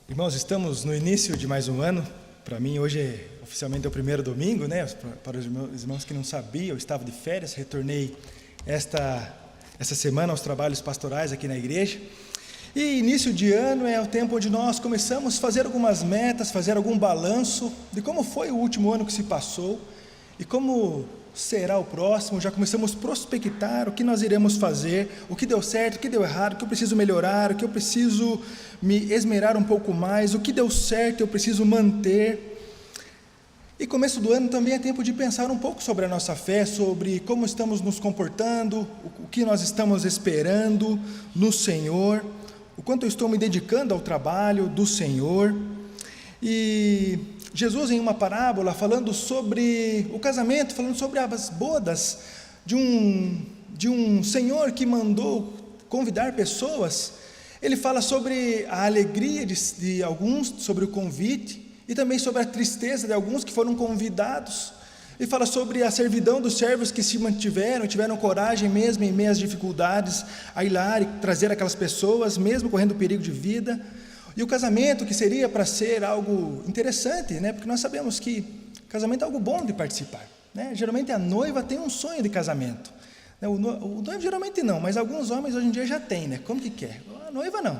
Irmãos, estamos no início de mais um ano. Para mim, hoje oficialmente é o primeiro domingo, né? Para os irmãos que não sabiam, eu estava de férias, retornei essa semana aos trabalhos pastorais aqui na igreja. E início de ano é o tempo onde nós começamos a fazer algumas metas, fazer algum balanço de como foi o último ano que se passou e como será o próximo. Já começamos a prospectar o que nós iremos fazer, o que deu certo, o que deu errado, o que eu preciso melhorar, o que eu preciso me esmerar um pouco mais, o que deu certo eu preciso manter. E começo do ano também é tempo de pensar um pouco sobre a nossa fé, sobre como estamos nos comportando, o que nós estamos esperando no Senhor, o quanto eu estou me dedicando ao trabalho do Senhor. E Jesus, em uma parábola, falando sobre o casamento, falando sobre as bodas de um senhor que mandou convidar pessoas, ele fala sobre a alegria de alguns, sobre o convite, e também sobre a tristeza de alguns que foram convidados. Ele fala sobre a servidão dos servos que se mantiveram, tiveram coragem mesmo em meio às dificuldades, a ir lá e trazer aquelas pessoas, mesmo correndo perigo de vida. E o casamento, que seria para ser algo interessante, né? Porque nós sabemos que casamento é algo bom de participar, né? Geralmente a noiva tem um sonho de casamento, né? O noivo geralmente não, mas alguns homens hoje em dia já têm, né? Como que quer? A noiva não.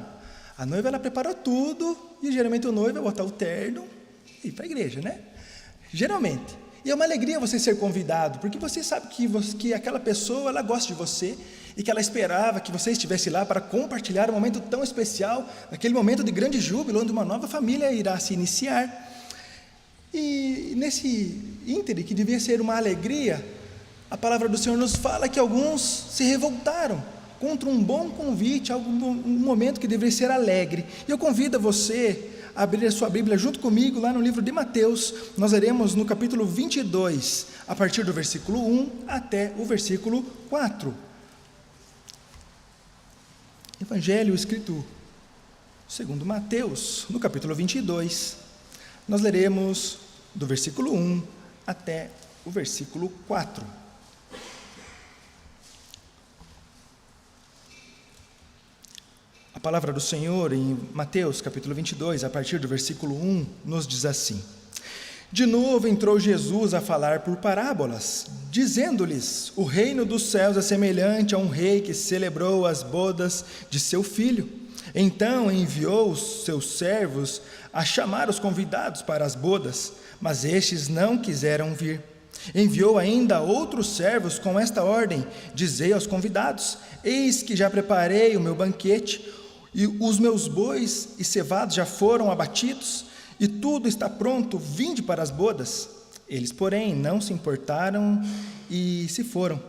A noiva, ela preparou tudo, e geralmente o noivo vai botar o terno e ir para a igreja, né? Geralmente. E é uma alegria você ser convidado, porque você sabe que aquela pessoa, ela gosta de você, e que ela esperava que você estivesse lá para compartilhar um momento tão especial, naquele momento de grande júbilo, onde uma nova família irá se iniciar. E nesse íntere, que devia ser uma alegria, a palavra do Senhor nos fala que alguns se revoltaram contra um bom convite, um momento que deveria ser alegre. E eu convido você a abrir a sua Bíblia junto comigo, lá no livro de Mateus. Nós leremos no capítulo 22, a partir do versículo 1 até o versículo 4. Evangelho escrito segundo Mateus, no capítulo 22, nós leremos do versículo 1 até o versículo 4. A palavra do Senhor em Mateus capítulo 22, a partir do versículo 1, nos diz assim: De novo entrou Jesus a falar por parábolas, dizendo-lhes: o reino dos céus é semelhante a um rei que celebrou as bodas de seu filho. Então enviou os seus servos a chamar os convidados para as bodas, mas estes não quiseram vir. Enviou ainda outros servos com esta ordem: dizei aos convidados: eis que já preparei o meu banquete, e os meus bois e cevados já foram abatidos, e tudo está pronto, vinde para as bodas. Eles, porém, não se importaram e se foram,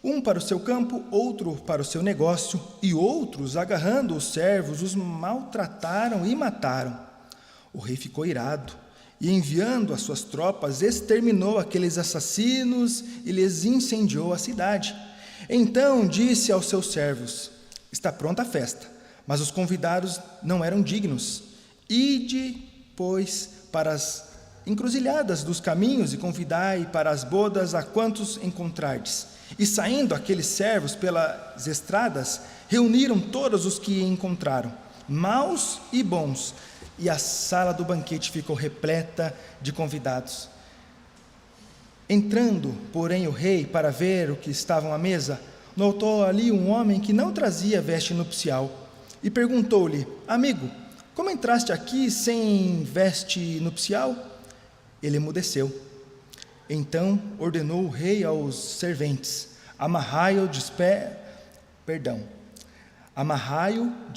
um para o seu campo, outro para o seu negócio, e outros, agarrando os servos, os maltrataram e mataram. O rei ficou irado, e enviando as suas tropas, exterminou aqueles assassinos e lhes incendiou a cidade. Então disse aos seus servos: está pronta a festa, mas os convidados não eram dignos. Ide, pois, para as encruzilhadas dos caminhos e convidai para as bodas a quantos encontrardes. E saindo aqueles servos pelas estradas, reuniram todos os que encontraram, maus e bons, e a sala do banquete ficou repleta de convidados. Entrando, porém, o rei para ver o que estavam à mesa, notou ali um homem que não trazia veste nupcial, e perguntou-lhe: amigo, como entraste aqui sem veste nupcial? Ele emudeceu. Então ordenou o rei aos serventes: amarrai-o de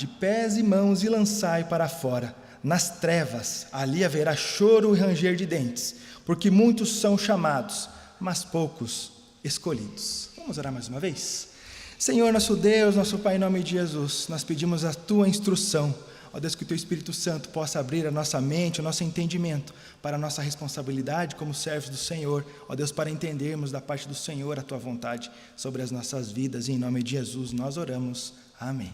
pés e mãos e lançai para fora, nas trevas. Ali haverá choro e ranger de dentes, porque muitos são chamados, mas poucos escolhidos. Vamos orar mais uma vez? Senhor, nosso Deus, nosso Pai, em nome de Jesus, nós pedimos a Tua instrução. Ó Deus, que o Teu Espírito Santo possa abrir a nossa mente, o nosso entendimento, para a nossa responsabilidade como servos do Senhor. Ó Deus, para entendermos da parte do Senhor a Tua vontade sobre as nossas vidas. E em nome de Jesus nós oramos. Amém.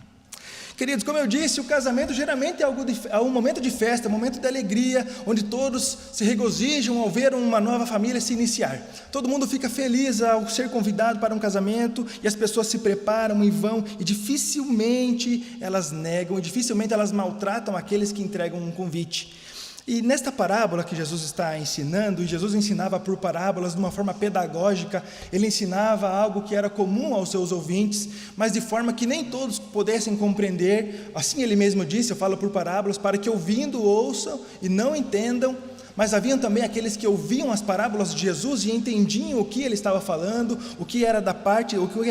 Queridos, como eu disse, o casamento geralmente é um momento de festa, um momento de alegria, onde todos se regozijam ao ver uma nova família se iniciar. Todo mundo fica feliz ao ser convidado para um casamento, e as pessoas se preparam e vão, e dificilmente elas negam, e dificilmente elas maltratam aqueles que entregam um convite. E nesta parábola que Jesus está ensinando, e Jesus ensinava por parábolas de uma forma pedagógica, ele ensinava algo que era comum aos seus ouvintes, mas de forma que nem todos pudessem compreender. Assim ele mesmo disse: eu falo por parábolas para que ouvindo ouçam e não entendam. Mas haviam também aqueles que ouviam as parábolas de Jesus e entendiam o que ele estava falando, o que era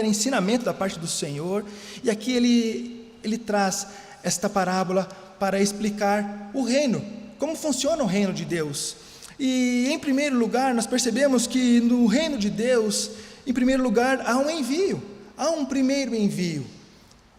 ensinamento da parte do Senhor. E aqui ele traz esta parábola para explicar o reino, como funciona o reino de Deus. E em primeiro lugar, nós percebemos que no reino de Deus, em primeiro lugar, há um envio, há um primeiro envio.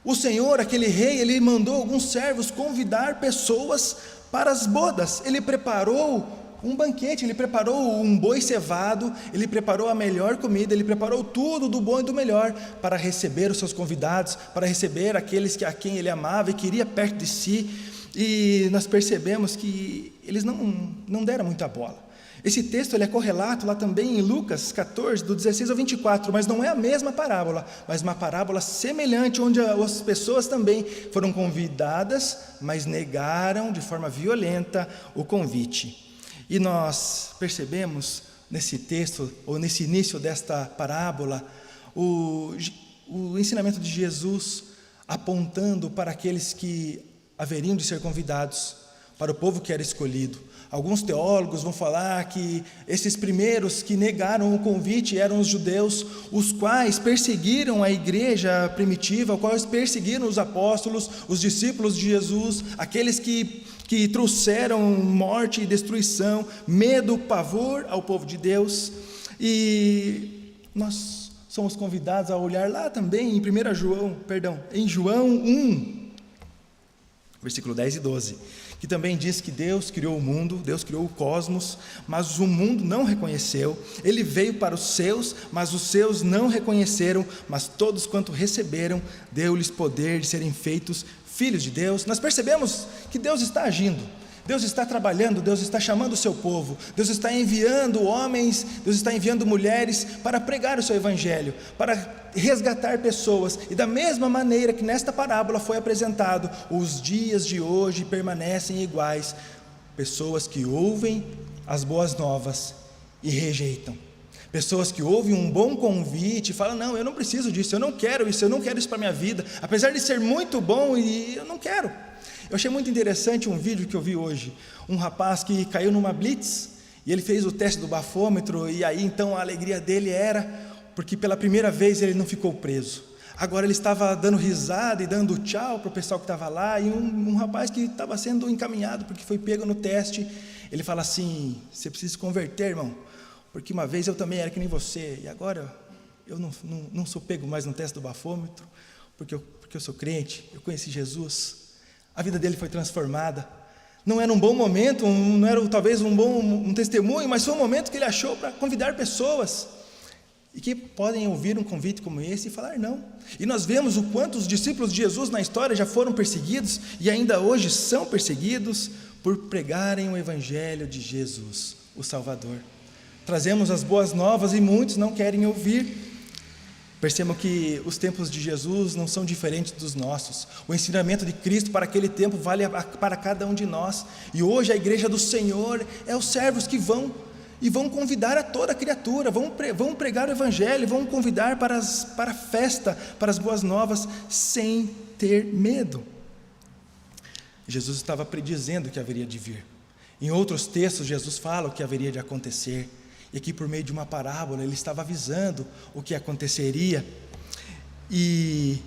O Senhor, aquele rei, ele mandou alguns servos convidar pessoas para as bodas. Ele preparou um banquete, ele preparou um boi cevado, ele preparou a melhor comida, ele preparou tudo do bom e do melhor para receber os seus convidados, para receber aqueles a quem ele amava e queria perto de si. E nós percebemos que eles não deram muita bola. Esse texto ele é correlato lá também em Lucas 14, do 16 ao 24, mas não é a mesma parábola, mas uma parábola semelhante, onde as pessoas também foram convidadas, mas negaram de forma violenta o convite. E nós percebemos nesse texto, ou nesse início desta parábola, o ensinamento de Jesus apontando para aqueles que haveriam de ser convidados, para o povo que era escolhido. Alguns teólogos vão falar que esses primeiros que negaram o convite eram os judeus, os quais perseguiram a igreja primitiva, os quais perseguiram os apóstolos, os discípulos de Jesus, aqueles que trouxeram morte e destruição, medo, pavor ao povo de Deus. E nós somos convidados a olhar lá também em João 1, versículo 10 e 12, que também diz que Deus criou o mundo, Deus criou o cosmos, mas o mundo não reconheceu. Ele veio para os seus, mas os seus não reconheceram, mas todos quanto receberam, deu-lhes poder de serem feitos filhos de Deus. Nós percebemos que Deus está agindo, Deus está trabalhando, Deus está chamando o seu povo, Deus está enviando homens, Deus está enviando mulheres para pregar o seu evangelho, para resgatar pessoas. E da mesma maneira que nesta parábola foi apresentado, os dias de hoje permanecem iguais. Pessoas que ouvem as boas novas e rejeitam. Pessoas que ouvem um bom convite e falam: não, eu não preciso disso, eu não quero isso para a minha vida, apesar de ser muito bom, e eu não quero. Eu achei muito interessante um vídeo que eu vi hoje, um rapaz que caiu numa blitz, e ele fez o teste do bafômetro, e aí então a alegria dele era, porque pela primeira vez ele não ficou preso. Agora ele estava dando risada e dando tchau para o pessoal que estava lá, e um rapaz que estava sendo encaminhado, porque foi pego no teste, ele fala assim: você precisa se converter, irmão, porque uma vez eu também era que nem você, e agora eu não sou pego mais no teste do bafômetro, porque eu sou crente, eu conheci Jesus. A vida dele foi transformada. Não era um bom momento, não era talvez um testemunho, mas foi um momento que ele achou para convidar pessoas, e que podem ouvir um convite como esse e falar não. E nós vemos o quanto os discípulos de Jesus na história já foram perseguidos, e ainda hoje são perseguidos, por pregarem o evangelho de Jesus, o Salvador. Trazemos as boas novas e muitos não querem ouvir. Percebam que os tempos de Jesus não são diferentes dos nossos. O ensinamento de Cristo para aquele tempo vale para cada um de nós. E hoje a igreja do Senhor é os servos que vão convidar a toda a criatura, vão pregar o evangelho, vão convidar para a festa, para as boas novas, sem ter medo. Jesus estava predizendo que haveria de vir. Em outros textos, Jesus fala o que haveria de acontecer. E aqui, por meio de uma parábola, ele estava avisando o que aconteceria. E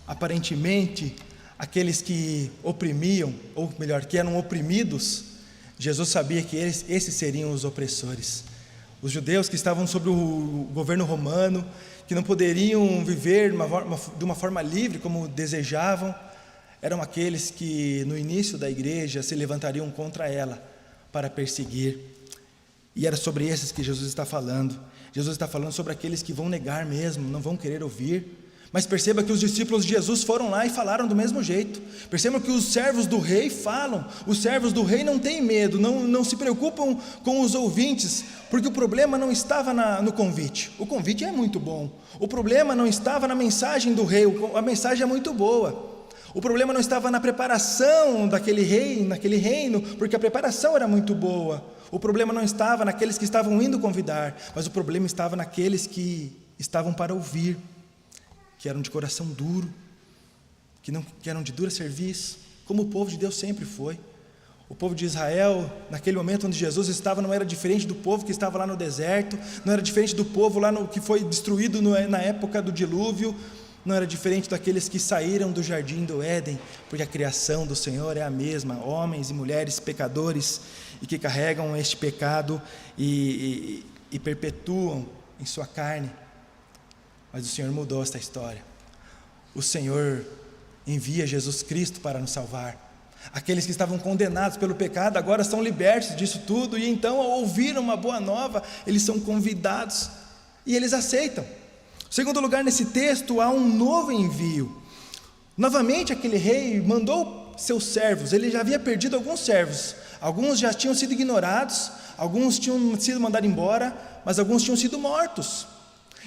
aparentemente aqueles que oprimiam, ou melhor, que eram oprimidos, Jesus sabia que esses seriam os opressores. Os judeus que estavam sob o governo romano, que não poderiam viver de uma forma livre como desejavam, eram aqueles que no início da igreja se levantariam contra ela para perseguir. E era sobre esses que Jesus está falando. Jesus está falando sobre aqueles que vão negar mesmo, não vão querer ouvir, Mas perceba que os discípulos de Jesus foram lá e falaram do mesmo jeito. Perceba que os servos do rei falam. Os servos do rei não têm medo, não se preocupam com os ouvintes, porque o problema não estava no convite. O convite é muito bom. O problema não estava na mensagem do rei, a mensagem é muito boa. O problema não estava na preparação daquele rei, naquele reino, porque a preparação era muito boa. O problema não estava naqueles que estavam indo convidar, mas o problema estava naqueles que estavam para ouvir, que eram de coração duro, que eram de dura serviço, como o povo de Deus sempre foi. O povo de Israel, naquele momento onde Jesus estava, não era diferente do povo que estava lá no deserto, não era diferente do povo lá que foi destruído na época do dilúvio, não era diferente daqueles que saíram do jardim do Éden, porque a criação do Senhor é a mesma, homens e mulheres pecadores, e que carregam este pecado e perpetuam em sua carne. Mas o Senhor mudou esta história. O Senhor envia Jesus Cristo para nos salvar. Aqueles que estavam condenados pelo pecado agora são libertos disso tudo, e então, ao ouvir uma boa nova, eles são convidados e eles aceitam. Segundo lugar, nesse texto há um novo envio. Novamente aquele rei mandou seus servos. Ele já havia perdido alguns servos. Alguns já tinham sido ignorados, alguns tinham sido mandados embora, mas alguns tinham sido mortos.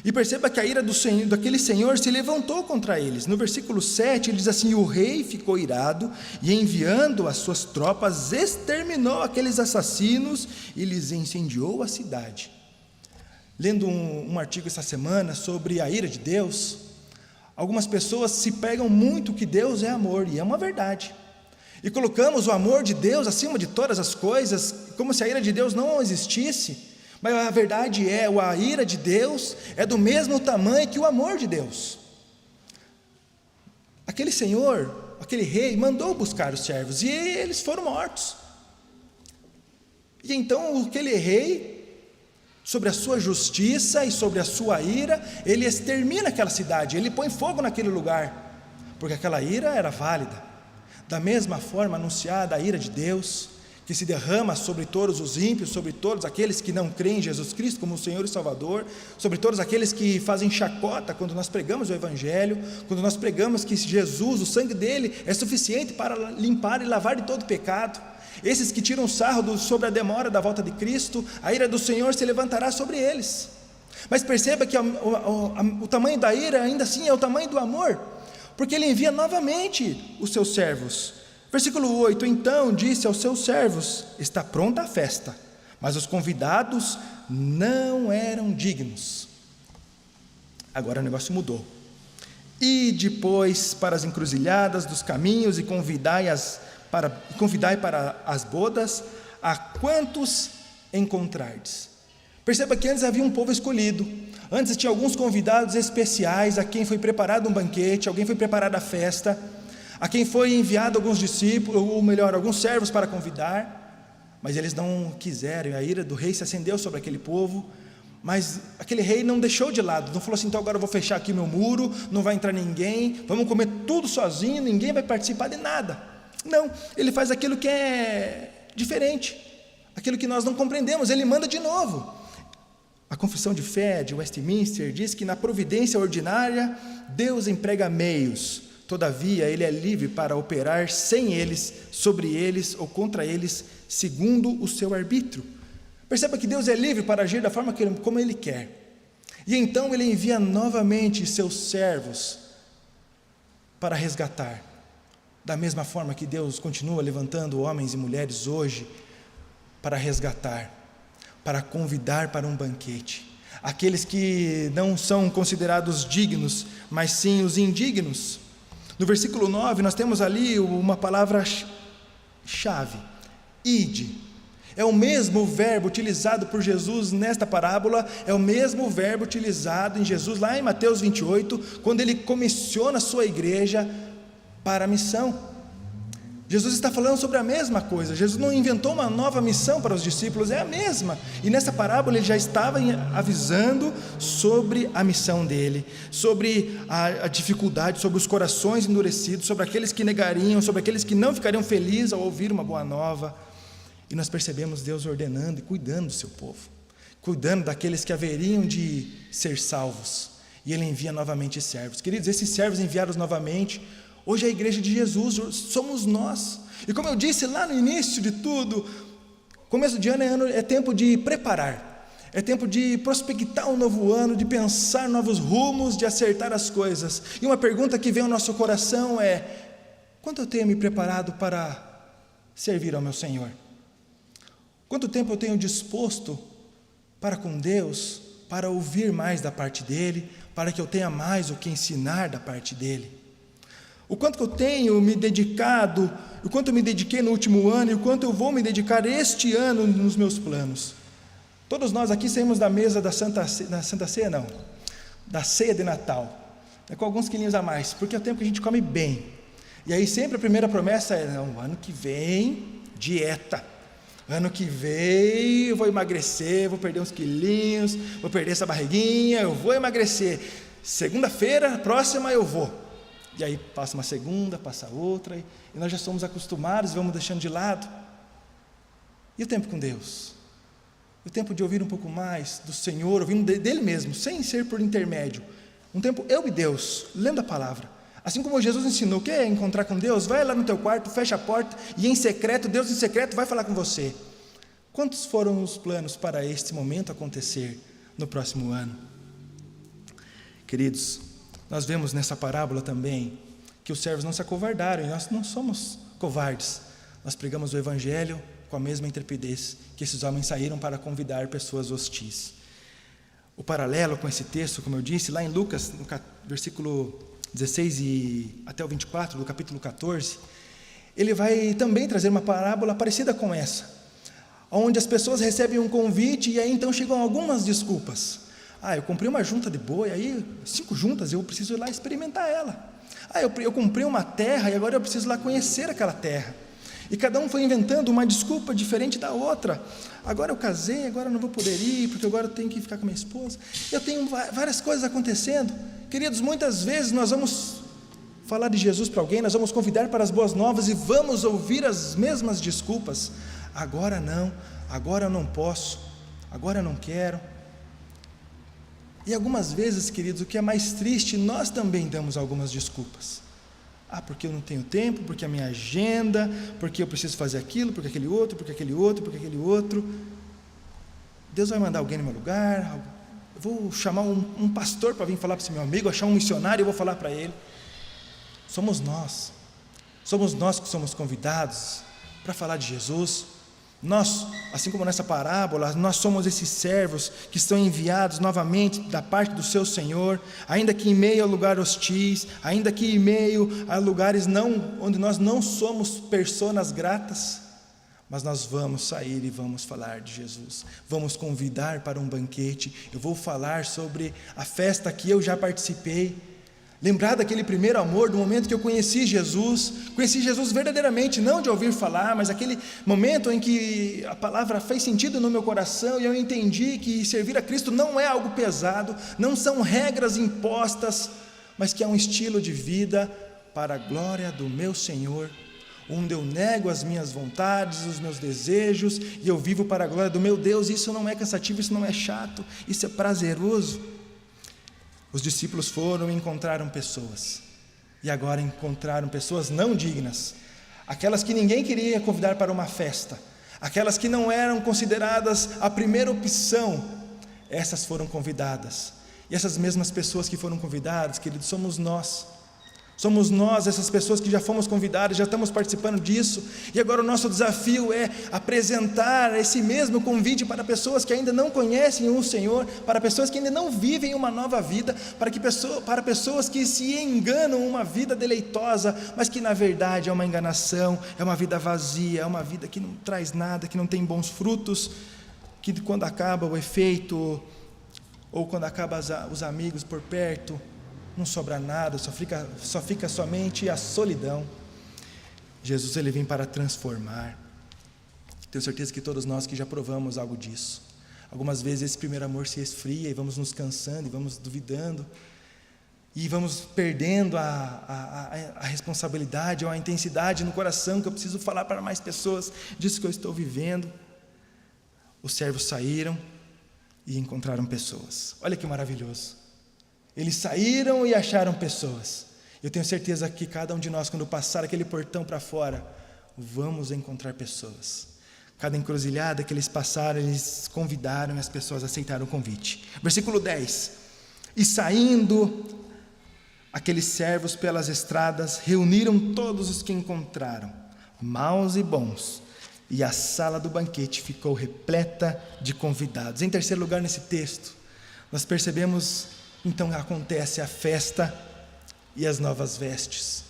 E perceba que a ira daquele senhor se levantou contra eles. No versículo 7 ele diz assim: o rei ficou irado e, enviando as suas tropas, exterminou aqueles assassinos e lhes incendiou a cidade. Lendo um artigo essa semana sobre a ira de Deus, algumas pessoas se pegam muito que Deus é amor, e é uma verdade, e colocamos o amor de Deus acima de todas as coisas, como se a ira de Deus não existisse. Mas a verdade é, a ira de Deus é do mesmo tamanho que o amor de Deus. Aquele senhor, aquele rei, mandou buscar os servos, e eles foram mortos. E então aquele rei, sobre a sua justiça e sobre a sua ira, ele extermina aquela cidade, ele põe fogo naquele lugar, porque aquela ira era válida. Da mesma forma anunciada a ira de Deus, que se derrama sobre todos os ímpios, sobre todos aqueles que não creem em Jesus Cristo como o Senhor e Salvador, sobre todos aqueles que fazem chacota quando nós pregamos o Evangelho, quando nós pregamos que Jesus, o sangue dele é suficiente para limpar e lavar de todo pecado. Esses que tiram sarro sobre a demora da volta de Cristo, a ira do Senhor se levantará sobre eles. Mas perceba que o tamanho da ira ainda assim é o tamanho do amor, porque ele envia novamente os seus servos. Versículo 8: então disse aos seus servos: está pronta a festa, mas os convidados não eram dignos. Agora o negócio mudou. E depois para as encruzilhadas dos caminhos e convidai para as bodas a quantos encontrardes. Perceba que antes havia um povo escolhido, antes tinha alguns convidados especiais, a quem foi preparado um banquete, alguém foi preparada a festa, a quem foi enviado alguns discípulos, ou melhor, alguns servos para convidar, mas eles não quiseram, e a ira do rei se acendeu sobre aquele povo. Mas aquele rei não deixou de lado, não falou assim: então agora eu vou fechar aqui meu muro, não vai entrar ninguém, vamos comer tudo sozinho, ninguém vai participar de nada. Não, ele faz aquilo que é diferente, aquilo que nós não compreendemos, ele manda de novo. A confissão de fé de Westminster diz que na providência ordinária Deus emprega meios, todavia ele é livre para operar sem eles, sobre eles ou contra eles, segundo o seu arbítrio. Perceba que Deus é livre para agir da forma como ele quer. E então ele envia novamente seus servos para resgatar. Da mesma forma que Deus continua levantando homens e mulheres hoje para resgatar, para convidar para um banquete. Aqueles que não são considerados dignos, mas sim os indignos. No versículo 9 nós temos ali uma palavra-chave: ide. É o mesmo verbo utilizado por Jesus nesta parábola, é o mesmo verbo utilizado em Jesus lá em Mateus 28, quando ele comissiona a sua igreja para a missão. Jesus está falando sobre a mesma coisa. Jesus não inventou uma nova missão para os discípulos, é a mesma. E nessa parábola ele já estava avisando sobre a missão dele, sobre a dificuldade, sobre os corações endurecidos, sobre aqueles que negariam, sobre aqueles que não ficariam felizes ao ouvir uma boa nova. E nós percebemos Deus ordenando e cuidando do seu povo, cuidando daqueles que haveriam de ser salvos. e Ele envia novamente servos. Queridos, esses servos enviados novamente, hoje é a igreja de Jesus, somos nós. E como eu disse lá no início de tudo, começo de ano é tempo de preparar, é tempo de prospectar um novo ano, de pensar novos rumos, de acertar as coisas. E uma pergunta que vem ao nosso coração é: quanto eu tenho me preparado para servir ao meu Senhor? Quanto tempo eu tenho disposto para com Deus, para ouvir mais da parte dEle, para que eu tenha mais o que ensinar da parte dEle? O quanto que eu tenho me dedicado, o quanto eu me dediquei no último ano e o quanto eu vou me dedicar este ano nos meus planos. Todos nós aqui saímos da mesa da Santa Ceia, não, da ceia de Natal, com alguns quilinhos a mais, porque é o tempo que a gente come bem. E aí sempre a primeira promessa é: não, ano que vem, dieta. Ano que vem eu vou emagrecer, vou perder uns quilinhos, vou perder essa barriguinha, eu vou emagrecer. Segunda-feira, próxima eu vou. E aí passa uma segunda, passa outra, e nós já somos acostumados e vamos deixando de lado. E o tempo com Deus? O tempo de ouvir um pouco mais do Senhor, ouvindo dEle mesmo, sem ser por intermédio. Um tempo eu e Deus, lendo a palavra. Assim como Jesus ensinou, quer encontrar com Deus? Vai lá no teu quarto, fecha a porta e em secreto, Deus em secreto vai falar com você. Quantos foram os planos para este momento acontecer no próximo ano? Queridos, nós vemos nessa parábola também que os servos não se acovardaram, e nós não somos covardes. Nós pregamos o Evangelho com a mesma intrepidez que esses homens saíram para convidar pessoas hostis. O paralelo com esse texto, como eu disse, lá em Lucas, no versículo 16 e até o 24 do capítulo 14, ele vai também trazer uma parábola parecida com essa, onde as pessoas recebem um convite e aí então chegam algumas desculpas. Eu comprei uma junta de boi, aí 5 juntas, eu preciso ir lá experimentar ela. Eu comprei uma terra e agora eu preciso ir lá conhecer aquela terra. E cada um foi inventando uma desculpa diferente da outra. Agora eu casei, agora eu não vou poder ir, porque agora eu tenho que ficar com minha esposa. Eu tenho várias coisas acontecendo. Queridos, muitas vezes nós vamos falar de Jesus para alguém, nós vamos convidar para as boas novas e vamos ouvir as mesmas desculpas. Agora não, agora eu não posso, agora eu não quero. E algumas vezes, queridos, o que é mais triste, nós também damos algumas desculpas. Porque eu não tenho tempo, porque a minha agenda, porque eu preciso fazer aquilo, porque aquele outro, porque aquele outro, porque aquele outro. Deus vai mandar alguém no meu lugar, eu vou chamar um pastor para vir falar para esse meu amigo, achar um missionário e eu vou falar para ele. Somos nós que somos convidados para falar de Jesus. Nós, assim como nessa parábola, nós somos esses servos que estão enviados novamente da parte do seu Senhor, ainda que em meio a lugares hostis, ainda que em meio a lugares onde nós não somos personas gratas, mas nós vamos sair e vamos falar de Jesus, vamos convidar para um banquete. Eu vou falar sobre a festa que eu já participei, lembrar daquele primeiro amor, do momento que eu conheci Jesus verdadeiramente, não de ouvir falar, mas aquele momento em que a palavra fez sentido no meu coração e eu entendi que servir a Cristo não é algo pesado, não são regras impostas, mas que é um estilo de vida para a glória do meu Senhor, onde eu nego as minhas vontades, os meus desejos, e eu vivo para a glória do meu Deus. Isso não é cansativo, isso não é chato, isso é prazeroso. Os discípulos foram e encontraram pessoas, e agora encontraram pessoas não dignas, aquelas que ninguém queria convidar para uma festa, aquelas que não eram consideradas a primeira opção, essas foram convidadas. E essas mesmas pessoas que foram convidadas, queridos, somos nós, essas pessoas que já fomos convidadas, já estamos participando disso, e agora o nosso desafio é apresentar esse mesmo convite para pessoas que ainda não conhecem o Senhor, para pessoas que ainda não vivem uma nova vida, para pessoas que se enganam uma vida deleitosa, mas que na verdade é uma enganação, é uma vida vazia, é uma vida que não traz nada, que não tem bons frutos, que quando acaba o efeito, ou quando acaba os amigos por perto, não sobra nada, só fica somente a solidão. Jesus, ele vem para transformar. Tenho certeza que todos nós que já provamos algo disso. Algumas vezes esse primeiro amor se esfria e vamos nos cansando e vamos duvidando e vamos perdendo a responsabilidade ou a intensidade no coração, que eu preciso falar para mais pessoas disso que eu estou vivendo. Os servos saíram e encontraram pessoas. Olha que maravilhoso. Eles saíram e acharam pessoas. Eu tenho certeza que cada um de nós, quando passar aquele portão para fora, vamos encontrar pessoas. Cada encruzilhada que eles passaram, eles convidaram e as pessoas aceitaram o convite. Versículo 10. E saindo aqueles servos pelas estradas, reuniram todos os que encontraram, maus e bons, e a sala do banquete ficou repleta de convidados. Em terceiro lugar, nesse texto, nós percebemos, então acontece a festa e as novas vestes.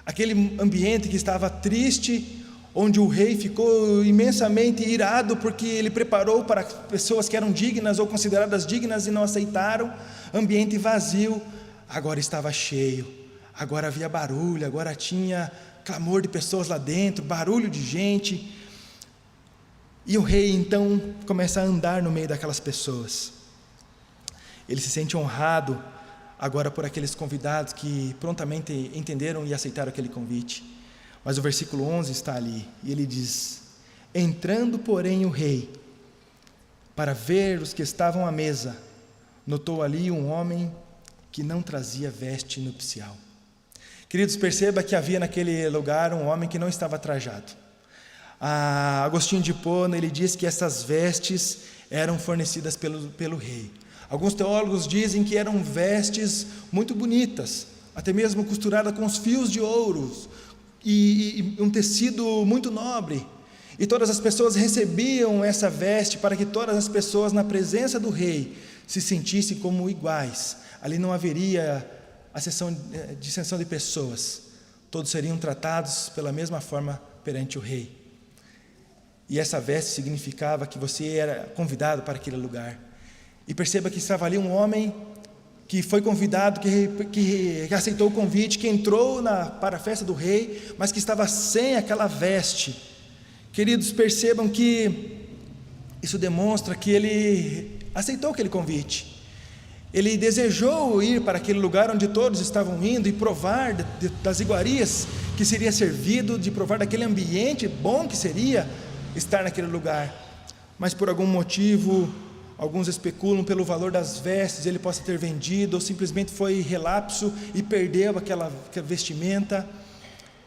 Aquele ambiente que estava triste, onde o rei ficou imensamente irado, porque ele preparou para pessoas que eram dignas ou consideradas dignas e não aceitaram, ambiente vazio, agora estava cheio, agora havia barulho, agora tinha clamor de pessoas lá dentro, barulho de gente, e o rei então começa a andar no meio daquelas pessoas. Ele se sente honrado agora por aqueles convidados que prontamente entenderam e aceitaram aquele convite. Mas o versículo 11 está ali, e ele diz: entrando porém o rei, para ver os que estavam à mesa, notou ali um homem que não trazia veste nupcial. Queridos, perceba que havia naquele lugar um homem que não estava trajado. Agostinho de Hipona, ele diz que essas vestes eram fornecidas pelo rei. Alguns teólogos dizem que eram vestes muito bonitas, até mesmo costuradas com os fios de ouro, e um tecido muito nobre, e todas as pessoas recebiam essa veste para que todas as pessoas na presença do rei se sentissem como iguais. Ali não haveria distinção de pessoas, todos seriam tratados pela mesma forma perante o rei. E essa veste significava que você era convidado para aquele lugar. E perceba que estava ali um homem que foi convidado, que aceitou o convite, que entrou para a festa do rei, mas que estava sem aquela veste. Queridos, percebam que isso demonstra que ele aceitou aquele convite. Ele desejou ir para aquele lugar onde todos estavam indo e provar das iguarias que seria servido, de provar daquele ambiente bom que seria estar naquele lugar. Mas por algum motivo, alguns especulam pelo valor das vestes, ele possa ter vendido, ou simplesmente foi relapso e perdeu aquela vestimenta.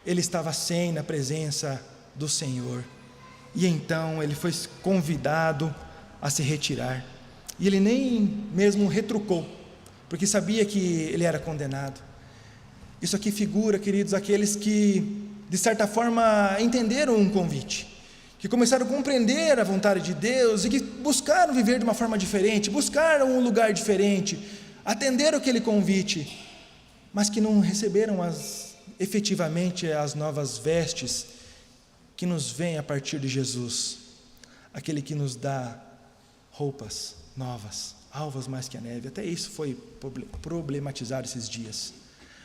Ele estava sem na presença do Senhor, e então ele foi convidado a se retirar, e ele nem mesmo retrucou, porque sabia que ele era condenado. Isso aqui figura, queridos, aqueles que de certa forma entenderam um convite, que começaram a compreender a vontade de Deus e que buscaram viver de uma forma diferente, buscaram um lugar diferente, atenderam aquele convite, mas que não receberam efetivamente as novas vestes que nos vêm a partir de Jesus, aquele que nos dá roupas novas, alvas mais que a neve. Até isso foi problematizado esses dias,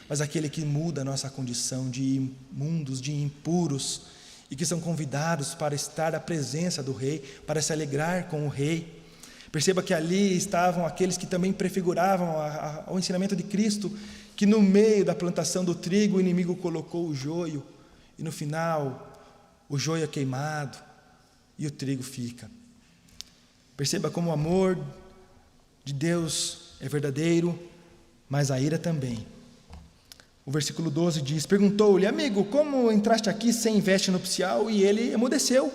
mas aquele que muda a nossa condição de imundos, de impuros, e que são convidados para estar à presença do rei, para se alegrar com o rei. Perceba que ali estavam aqueles que também prefiguravam o ensinamento de Cristo, que no meio da plantação do trigo o inimigo colocou o joio, e no final o joio é queimado e o trigo fica. Perceba como o amor de Deus é verdadeiro, mas a ira também. O versículo 12 diz: perguntou-lhe: amigo, como entraste aqui sem veste nupcial? E ele emudeceu.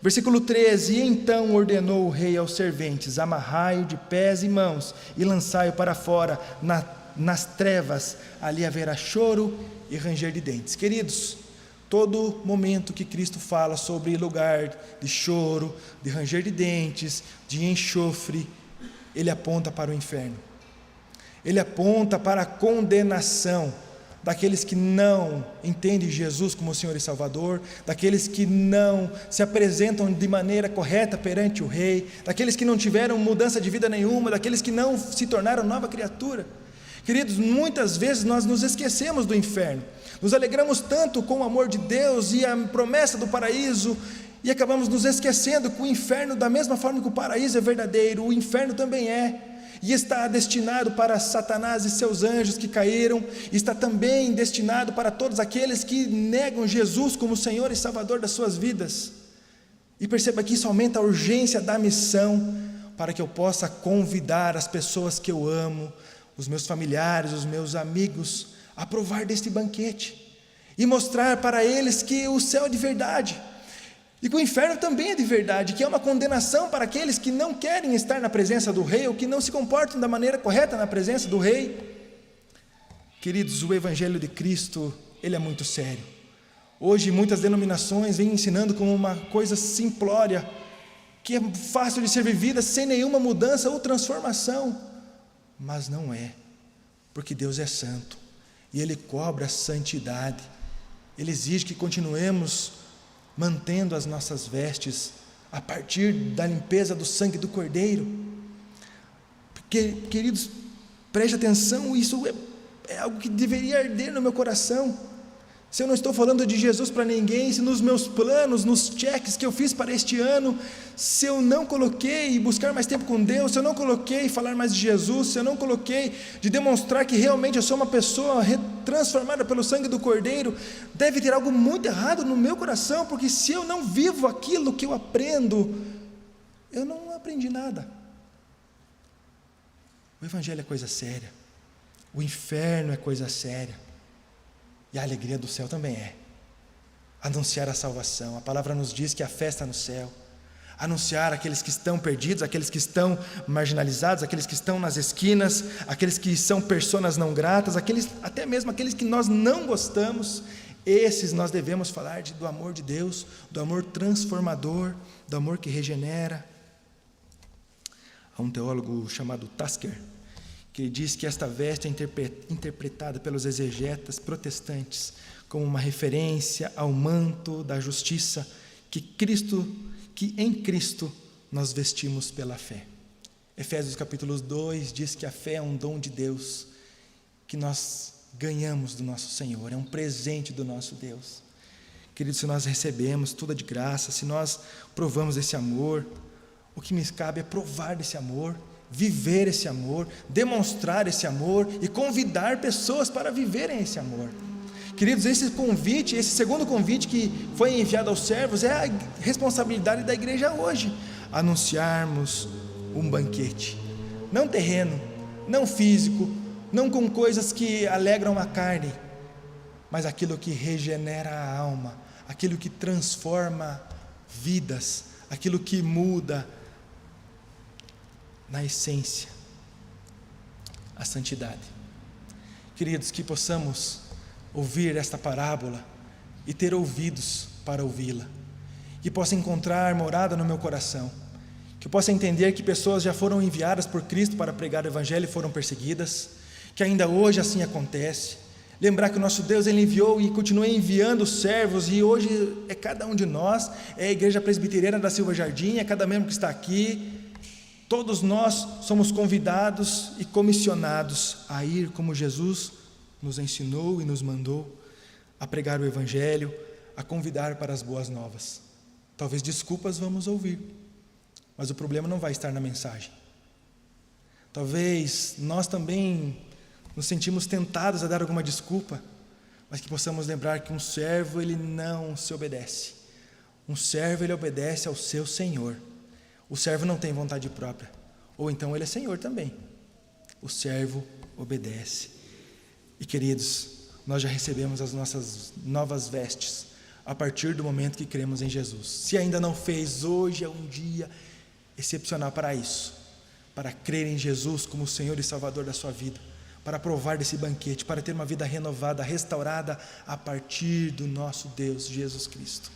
Versículo 13: e então ordenou o rei aos serventes: amarrai-o de pés e mãos e lançai-o para fora nas trevas, ali haverá choro e ranger de dentes. Queridos, todo momento que Cristo fala sobre lugar de choro, de ranger de dentes, de enxofre, ele aponta para o inferno, ele aponta para a condenação daqueles que não entendem Jesus como Senhor e Salvador, daqueles que não se apresentam de maneira correta perante o rei, daqueles que não tiveram mudança de vida nenhuma, daqueles que não se tornaram nova criatura. Queridos, muitas vezes nós nos esquecemos do inferno, nos alegramos tanto com o amor de Deus e a promessa do paraíso, e acabamos nos esquecendo que o inferno, da mesma forma que o paraíso é verdadeiro, o inferno também é, e está destinado para Satanás e seus anjos que caíram, está também destinado para todos aqueles que negam Jesus como Senhor e Salvador das suas vidas. E perceba que isso aumenta a urgência da missão, para que eu possa convidar as pessoas que eu amo, os meus familiares, os meus amigos, a provar deste banquete e mostrar para eles que o céu é de verdade e que o inferno também é de verdade, que é uma condenação para aqueles que não querem estar na presença do Rei ou que não se comportam da maneira correta na presença do Rei. Queridos, o Evangelho de Cristo, ele é muito sério. Hoje muitas denominações vêm ensinando como uma coisa simplória, que é fácil de ser vivida sem nenhuma mudança ou transformação, mas não é, porque Deus é santo e Ele cobra a santidade. Ele exige que continuemos mantendo as nossas vestes a partir da limpeza do sangue do Cordeiro. Porque, queridos, preste atenção, isso é algo que deveria arder no meu coração. Se eu não estou falando de Jesus para ninguém, se nos meus planos, nos cheques que eu fiz para este ano, se eu não coloquei buscar mais tempo com Deus, se eu não coloquei falar mais de Jesus, se eu não coloquei de demonstrar que realmente eu sou uma pessoa transformada pelo sangue do Cordeiro, deve ter algo muito errado no meu coração, porque se eu não vivo aquilo que eu aprendo, eu não aprendi nada. O Evangelho é coisa séria, o inferno é coisa séria. E a alegria do céu também é anunciar a salvação. A palavra nos diz que a festa no céu, anunciar aqueles que estão perdidos, aqueles que estão marginalizados, aqueles que estão nas esquinas, aqueles que são personas não gratas, até mesmo aqueles que nós não gostamos. Esses nós devemos falar do amor de Deus, do amor transformador, do amor que regenera. Há um teólogo chamado Tasker, que diz que esta veste é interpretada pelos exegetas protestantes como uma referência ao manto da justiça que em Cristo nós vestimos pela fé. Efésios capítulo 2 diz que a fé é um dom de Deus, que nós ganhamos do nosso Senhor, é um presente do nosso Deus. Queridos, se nós recebemos tudo de graça, se nós provamos esse amor, o que me cabe é provar desse amor, viver esse amor, demonstrar esse amor e convidar pessoas para viverem esse amor. Queridos, esse convite, esse segundo convite que foi enviado aos servos é a responsabilidade da igreja hoje, anunciarmos um banquete, não terreno, não físico, não com coisas que alegram a carne, mas aquilo que regenera a alma, aquilo que transforma vidas, aquilo que muda na essência, a santidade. Queridos, que possamos ouvir esta parábola e ter ouvidos para ouvi-la, que possa encontrar morada no meu coração, que eu possa entender que pessoas já foram enviadas por Cristo para pregar o Evangelho e foram perseguidas, que ainda hoje assim acontece. Lembrar que o nosso Deus, Ele enviou e continua enviando servos, e hoje é cada um de nós, é a Igreja Presbiteriana da Silva Jardim, é cada membro que está aqui. Todos nós somos convidados e comissionados a ir como Jesus nos ensinou e nos mandou, a pregar o Evangelho, a convidar para as boas novas. Talvez desculpas vamos ouvir, mas o problema não vai estar na mensagem. Talvez nós também nos sentimos tentados a dar alguma desculpa, mas que possamos lembrar que um servo, ele não se obedece. Um servo, ele obedece ao seu Senhor. O servo não tem vontade própria, ou então ele é Senhor também. O servo obedece. E queridos, nós já recebemos as nossas novas vestes a partir do momento que cremos em Jesus. Se ainda não fez, hoje é um dia excepcional para isso, para crer em Jesus como Senhor e Salvador da sua vida, para provar desse banquete, para ter uma vida renovada, restaurada a partir do nosso Deus Jesus Cristo.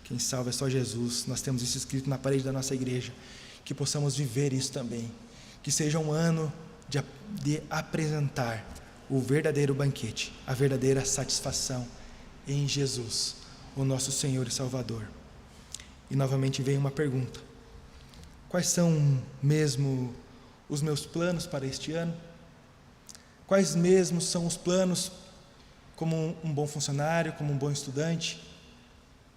Quem salva é só Jesus. Nós temos isso escrito na parede da nossa igreja, que possamos viver isso também, que seja um ano de apresentar o verdadeiro banquete, a verdadeira satisfação em Jesus, o nosso Senhor e Salvador. E novamente vem uma pergunta: quais são mesmo os meus planos para este ano? Quais mesmo são os planos como um bom funcionário, como um bom estudante,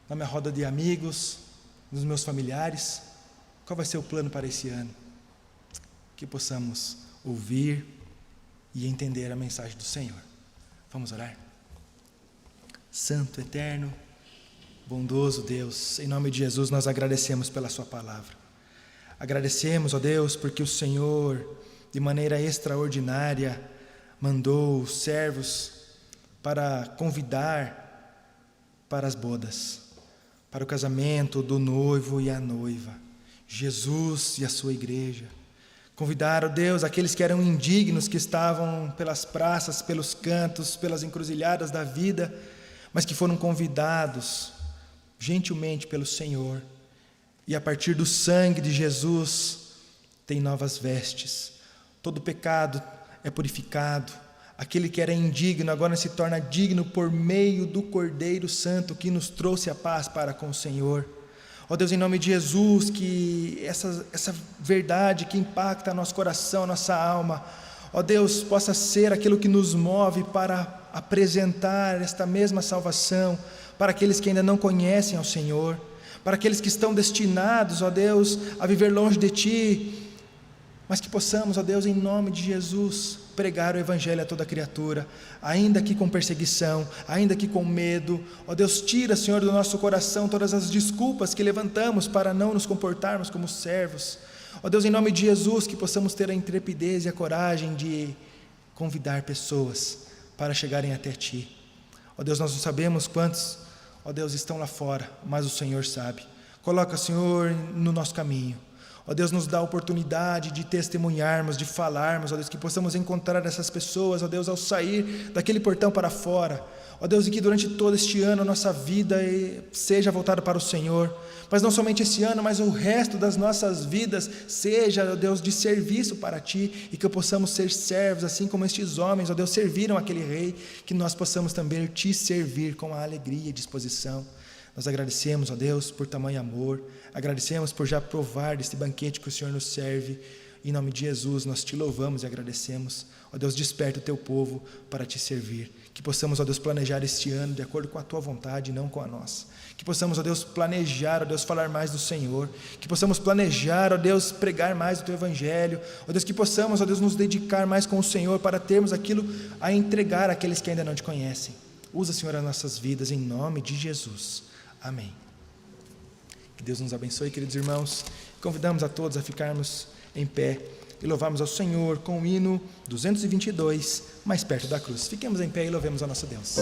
na minha roda de amigos, nos meus familiares? Qual vai ser o plano para esse ano? Que possamos ouvir e entender a mensagem do Senhor. Vamos orar? Santo, eterno, bondoso Deus, em nome de Jesus nós agradecemos pela sua palavra. Agradecemos, ó Deus, porque o Senhor de maneira extraordinária, mandou os servos para convidar para as bodas, para o casamento do noivo e a noiva, Jesus e a sua igreja. Convidaram, Deus, aqueles que eram indignos, que estavam pelas praças, pelos cantos, pelas encruzilhadas da vida, mas que foram convidados gentilmente pelo Senhor. E a partir do sangue de Jesus, tem novas vestes. Todo pecado é purificado. Aquele que era indigno agora se torna digno por meio do Cordeiro Santo, que nos trouxe a paz para com o Senhor. Ó Deus, em nome de Jesus, que essa verdade que impacta nosso coração, nossa alma, ó Deus, possa ser aquilo que nos move para apresentar esta mesma salvação para aqueles que ainda não conhecem ao Senhor, para aqueles que estão destinados, ó Deus, a viver longe de Ti, mas que possamos, ó Deus, em nome de Jesus, pregar o Evangelho a toda criatura, ainda que com perseguição, ainda que com medo. Ó Deus, tira, Senhor, do nosso coração todas as desculpas que levantamos para não nos comportarmos como servos. Ó Deus, em nome de Jesus, que possamos ter a intrepidez e a coragem de convidar pessoas para chegarem até Ti. Ó Deus, nós não sabemos quantos, ó Deus, estão lá fora, mas o Senhor sabe. Coloca, Senhor, no nosso caminho. Ó Deus, nos dá a oportunidade de testemunharmos, de falarmos, ó Deus, que possamos encontrar essas pessoas, ó Deus, ao sair daquele portão para fora. Ó Deus, e que durante todo este ano a nossa vida seja voltada para o Senhor, mas não somente esse ano, mas o resto das nossas vidas seja, ó Deus, de serviço para Ti, e que possamos ser servos, assim como estes homens, ó Deus, serviram aquele rei, que nós possamos também Te servir com a alegria e disposição. Nós agradecemos, ó Deus, por tamanho amor, agradecemos por já provar deste banquete que o Senhor nos serve. Em nome de Jesus, nós Te louvamos e agradecemos. Ó Deus, desperta o Teu povo para Te servir. Que possamos, ó Deus, planejar este ano de acordo com a Tua vontade e não com a nossa. Que possamos, ó Deus, planejar, ó Deus, falar mais do Senhor. Que possamos planejar, ó Deus, pregar mais o Teu Evangelho. Ó Deus, que possamos, ó Deus, nos dedicar mais com o Senhor para termos aquilo a entregar àqueles que ainda não Te conhecem. Usa, Senhor, as nossas vidas em nome de Jesus. Amém. Que Deus nos abençoe, queridos irmãos. Convidamos a todos a ficarmos em pé e louvarmos ao Senhor com o hino 222, mais perto da cruz. Fiquemos em pé e louvemos ao nosso Deus.